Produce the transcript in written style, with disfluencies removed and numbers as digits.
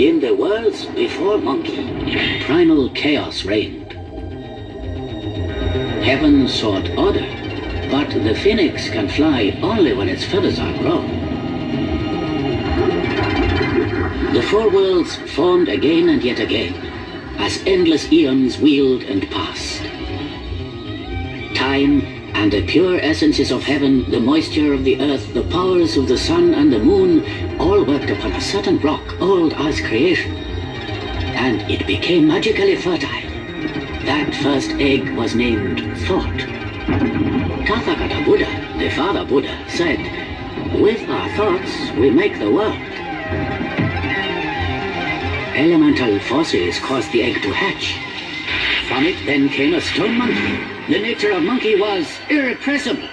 In the worlds before Monkey, primal chaos reigned. Heaven sought order, but the phoenix can fly only when its feathers are grown. The four worlds formed again and yet again, as endless eons wheeled and passed. Time and the pure essences of heaven, the moisture of the earth, the powers of the sun and the moon, all worked upon a certain rock, old as creation. And it became magically fertile. That first egg was named Thought. Tathagata Buddha, the father Buddha, said, "With our thoughts, we make the world." Elemental forces caused the egg to hatch. From it then came a stone monkey. The nature of monkey was irrepressible.